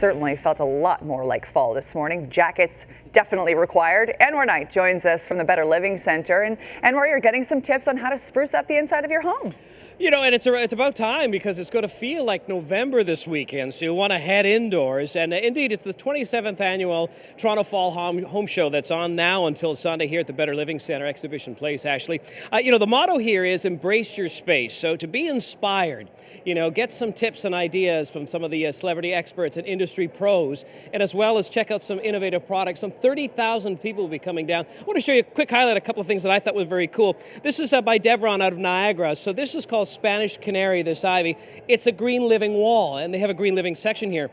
Certainly felt a lot more like fall this morning. Jackets definitely required. Anwar Knight joins us from the Better Living Center. And Anwar, you're getting some tips on how to spruce up the inside of your home. You know, and it's about time because it's going to feel like November this weekend, so you'll want to head indoors. And indeed, it's the 27th annual Toronto Fall Home Show that's on now until Sunday here at the Better Living Center Exhibition Place, Ashley. You know, the motto here is embrace your space. So to be inspired, you know, get some tips and ideas from some of the celebrity experts and industry pros, and as well as check out some innovative products. Some 30,000 people will be coming down. I want to show you a quick highlight, a couple of things that I thought were very cool. This is by Devron out of Niagara. So this is called Spanish Canary, this ivy. It's a green living wall, and they have a green living section here.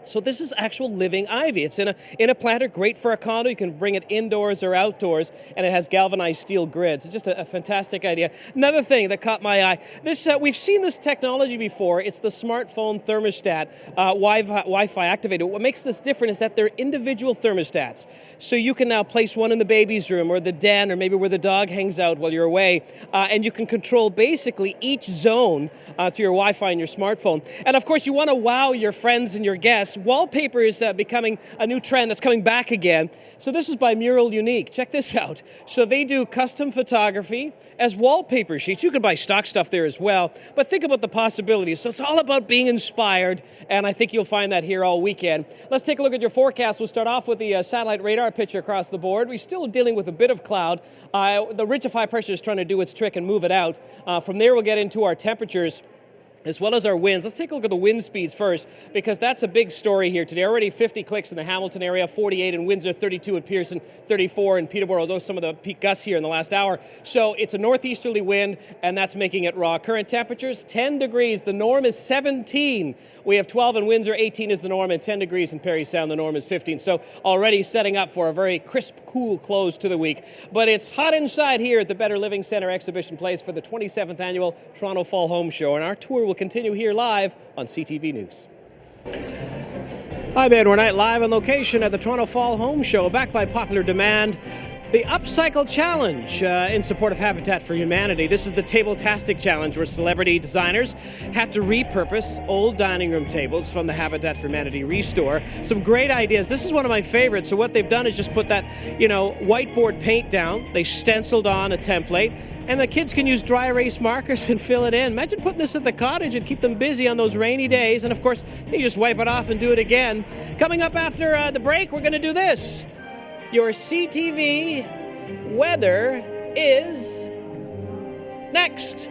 So this is actual living ivy. It's in a planter, great for a condo. You can bring it indoors or outdoors, and it has galvanized steel grids. It's just a fantastic idea. Another thing that caught my eye, this we've seen this technology before. It's the smartphone thermostat, Wi-Fi activated. What makes this different is that they're individual thermostats. So you can now place one in the baby's room or the den or maybe where the dog hangs out while you're away, and you can control basically each zone through your Wi-Fi and your smartphone. And of course, you want to wow your friends and your guests. Wallpaper is becoming a new trend that's coming back again. So this is by Mural Unique. Check this out. So they do custom photography as wallpaper sheets. You can buy stock stuff there as well, but think about the possibilities. So it's all about being inspired, and I think you'll find that here all weekend. Let's take a look at your forecast. We'll start off with the satellite radar picture across the board. We're still dealing with a bit of cloud. The ridge of high pressure is trying to do its trick and move it out. From there, we'll get into our temperatures as well as our winds. Let's take a look at the wind speeds first, because that's a big story here today. Already 50 clicks in the Hamilton area, 48 in Windsor, 32 at Pearson, 34 in Peterborough. Those are some of the peak gusts here in the last hour. So it's a northeasterly wind, and that's making it raw. Current temperatures, 10 degrees. The norm is 17. We have 12 in Windsor, 18 is the norm, and 10 degrees in Parry Sound. The norm is 15. So already setting up for a very crisp, cool close to the week. But it's hot inside here at the Better Living Center Exhibition Place for the 27th annual Toronto Fall Home Show. And our tour will continue here live on CTV News. I'm Anwar Knight, live on location at the Toronto Fall Home Show, backed by popular demand. The Upcycle Challenge in support of Habitat for Humanity. This is the Table-tastic Challenge, where celebrity designers had to repurpose old dining room tables from the Habitat for Humanity restore. Some great ideas. This is one of my favorites. So what they've done is just put that, you know, whiteboard paint down. They stenciled on a template, and the kids can use dry erase markers and fill it in. Imagine putting this at the cottage and keep them busy on those rainy days. And of course, you just wipe it off and do it again. Coming up after the break, we're going to do this. Your CTV weather is next.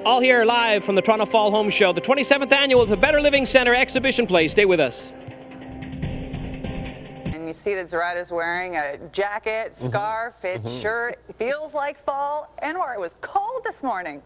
All here live from the Toronto Fall Home Show, the 27th annual at the Better Living Center Exhibition Place. Stay with us. And you see that Zarad is wearing a jacket, scarf, shirt. It feels like fall. Anwar, it was cold this morning.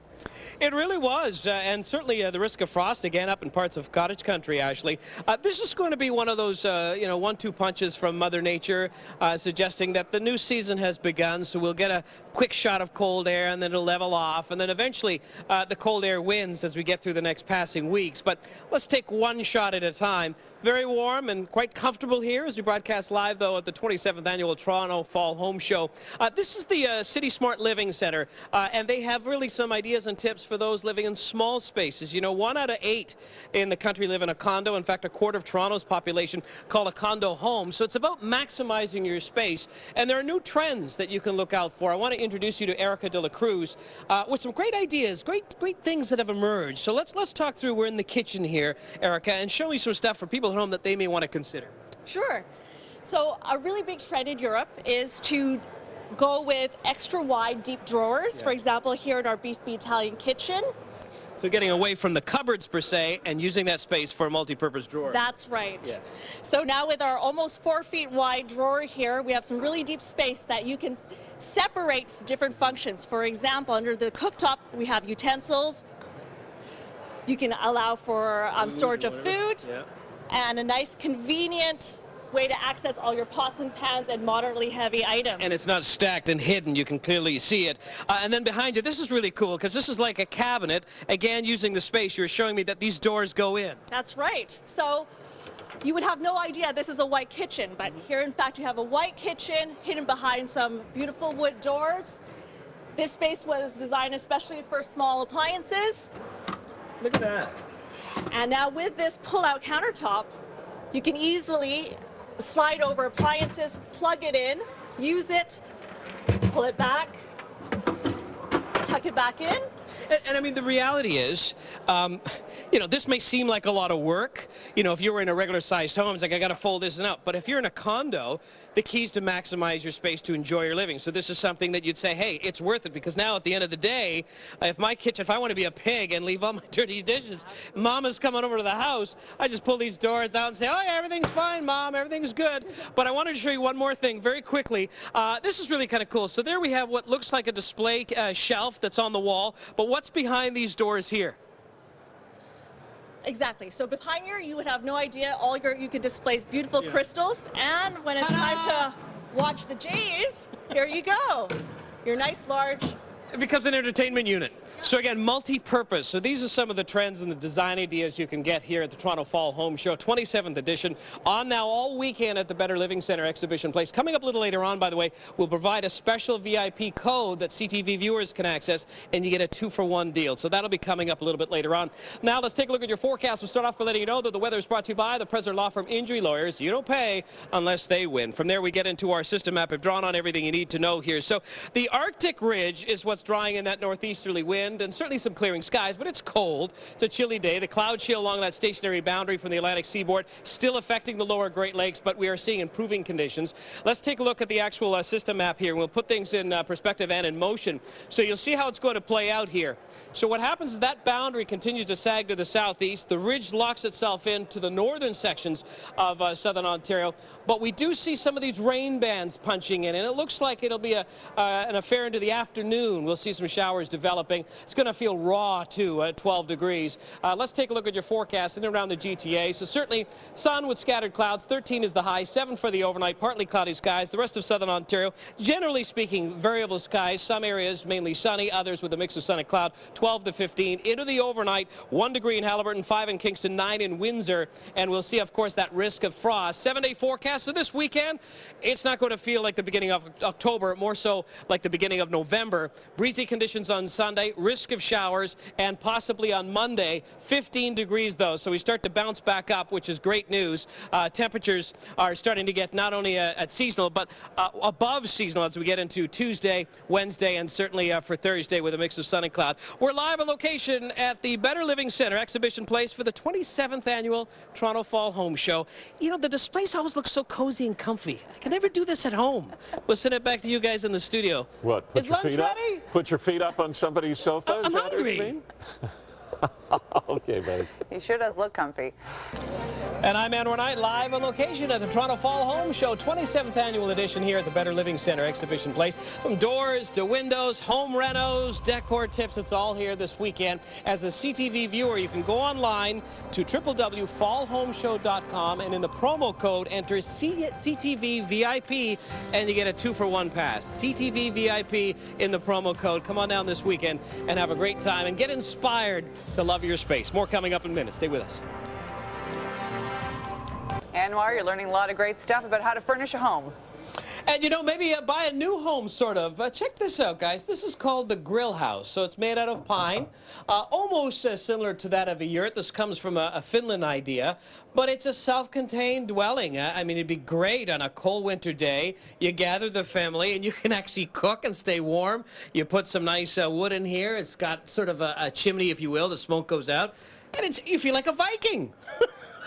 It really was, and certainly the risk of frost again up in parts of cottage country, Ashley. This is going to be one of those, you know, 1-2 punches from Mother Nature, suggesting that the new season has begun. So we'll get a quick shot of cold air, and then it'll level off, and then eventually the cold air wins as we get through the next passing weeks. But let's take one shot at a time. Very warm and quite comfortable here as we broadcast live, though, at the 27th annual Toronto Fall Home Show. This is the City Smart Living Center, and they have really some ideas and tips for those living in small spaces. You know, 1 out of 8 in the country live in a condo. In fact, a quarter of Toronto's population call a condo home. So it's about maximizing your space. And there are new trends that you can look out for. I want to introduce you to Erica De La Cruz with some great ideas, great things that have emerged. So let's talk through. We're in the kitchen here, Erica, and show me some stuff for people at home that they may want to consider. Sure. So a really big trend in Europe is to go with extra wide deep drawers. For example, here in our Beef Italian kitchen. So getting away from the cupboards per se and using that space for a multi-purpose drawer. That's right. Yeah. So now with our almost 4 feet wide drawer here, we have some really deep space that you can separate different functions. For example, under the cooktop, we have utensils. You can allow for storage of food, and a nice convenient way to access all your pots and pans and moderately heavy items. And it's not stacked and hidden. You can clearly see it. And then behind you, this is really cool because this is like a cabinet. Again, using the space, you're showing me that these doors go in. That's right. So you would have no idea this is a white kitchen, but here in fact you have a white kitchen hidden behind some beautiful wood doors. This space was designed especially for small appliances. Look at that. And now with this pull-out countertop, You can easily slide over appliances, plug it in, use it, pull it back, tuck it back in. And I mean, the reality is, this may seem like a lot of work. If you were in a regular sized home, it's like, I got to fold this and out. But if you're in a condo, the key is to maximize your space to enjoy your living. So this is something that you'd say, hey, it's worth it, because now at the end of the day, if I want to be a pig and leave all my dirty dishes, Mama's coming over to the house, I just pull these doors out and say, oh yeah, everything's fine, Mom, everything's good. But I wanted to show you one more thing very quickly. This is really kind of cool. So there we have what looks like a display shelf that's on the wall, but what's behind these doors here? Exactly. So behind here, you would have no idea. You could display beautiful crystals, and when it's time to watch the Jays, here you go. Your nice large. It becomes an entertainment unit. So again, multi-purpose. So these are some of the trends and the design ideas you can get here at the Toronto Fall Home Show, 27th edition, on now all weekend at the Better Living Centre Exhibition Place. Coming up a little later on, by the way, we'll provide a special VIP code that CTV viewers can access, and you get a 2-for-1 deal. So that'll be coming up a little bit later on. Now let's take a look at your forecast. We'll start off by letting you know that the weather is brought to you by the Presser Law Firm Injury Lawyers. You don't pay unless they win. From there, we get into our system map. I've drawn on everything you need to know here. So the Arctic Ridge is what's drawing in that northeasterly wind, and certainly some clearing skies, but it's cold. It's a chilly day. The cloud chill along that stationary boundary from the Atlantic seaboard still affecting the lower Great Lakes, but we are seeing improving conditions. Let's take a look at the actual system map here, and we'll put things in perspective and in motion. So you'll see how it's going to play out here. So what happens is that boundary continues to sag to the southeast. The ridge locks itself into the northern sections of southern Ontario, but we do see some of these rain bands punching in, and it looks like it'll be an affair into the afternoon. We'll see some showers developing. It's going to feel raw too at 12 degrees. Let's take a look at your forecast in and around the GTA. So certainly sun with scattered clouds. 13 is the high, 7 for the overnight, partly cloudy skies. The rest of southern Ontario, generally speaking, variable skies. Some areas mainly sunny, others with a mix of sun and cloud. 12 to 15 into the overnight. 1 degree in Haliburton, 5 in Kingston, 9 in Windsor, and we'll see, of course, that risk of frost. 7-day forecast. So this weekend, it's not going to feel like the beginning of October, more so like the beginning of November. Breezy conditions on Sunday, risk of showers, and possibly on Monday. 15 degrees though, so we start to bounce back up, which is great news. Temperatures are starting to get not only at seasonal, but above seasonal as we get into Tuesday, Wednesday, and certainly for Thursday with a mix of sun and cloud. We're live on location at the Better Living Centre Exhibition Place for the 27th annual Toronto Fall Home Show. The displays always look so cozy and comfy. I can never do this at home. We'll send it back to you guys in the studio. What? Is lunch ready? Put your feet up on somebody's sofa? I'm hungry. Okay, buddy. He sure does look comfy. And I'm Andrew Knight, live on location at the Toronto Fall Home Show, 27th annual edition here at the Better Living Centre Exhibition Place. From doors to windows, home renos, decor tips, it's all here this weekend. As a CTV viewer, you can go online to www.fallhomeshow.com, and in the promo code, enter CTV VIP, and you get a 2-for-1 pass. CTV VIP in the promo code. Come on down this weekend and have a great time and get inspired to love your space. More coming up in a minute. Stay with us. Anwar, you're learning a lot of great stuff about how to furnish a home. And maybe buy a new home, sort of. Check this out, guys. This is called the Grill House. So it's made out of pine, almost similar to that of a yurt. This comes from a Finland idea, but it's a self-contained dwelling. I mean, it'd be great on a cold winter day. You gather the family, and you can actually cook and stay warm. You put some nice wood in here. It's got sort of a chimney, if you will. The smoke goes out, and you feel like a Viking.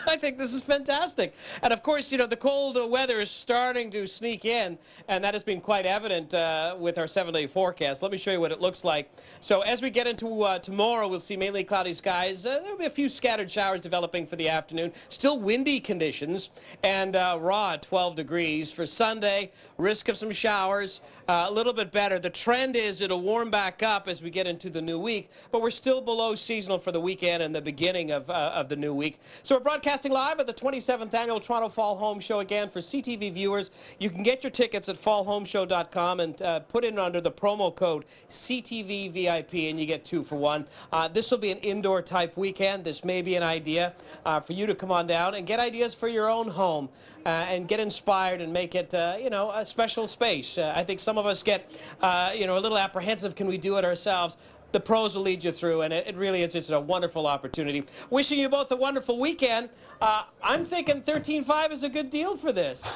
I think this is fantastic. And of course, the cold weather is starting to sneak in, and that has been quite evident with our 7-day forecast. Let me show you what it looks like. So as we get into tomorrow, we'll see mainly cloudy skies. There'll be a few scattered showers developing for the afternoon. Still windy conditions, and raw at 12 degrees. For Sunday, risk of some showers, a little bit better. The trend is it'll warm back up as we get into the new week, but we're still below seasonal for the weekend and the beginning of the new week. So we're broadcasting live at the 27th annual Toronto Fall Home Show again for CTV viewers. You can get your tickets at fallhomeshow.com and put in under the promo code CTV VIP, and you get 2-for-1. This will be an indoor type weekend. This may be an idea for you to come on down and get ideas for your own home. And get inspired and make it, a special space. I think some of us get, a little apprehensive. Can we do it ourselves? the pros will lead you through, and it really is just a wonderful opportunity. Wishing you both a wonderful weekend. I'm thinking 13.5 is a good deal for this.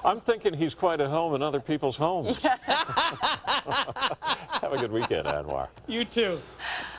I'm thinking he's quite at home in other people's homes. Have a good weekend, Anwar. You too.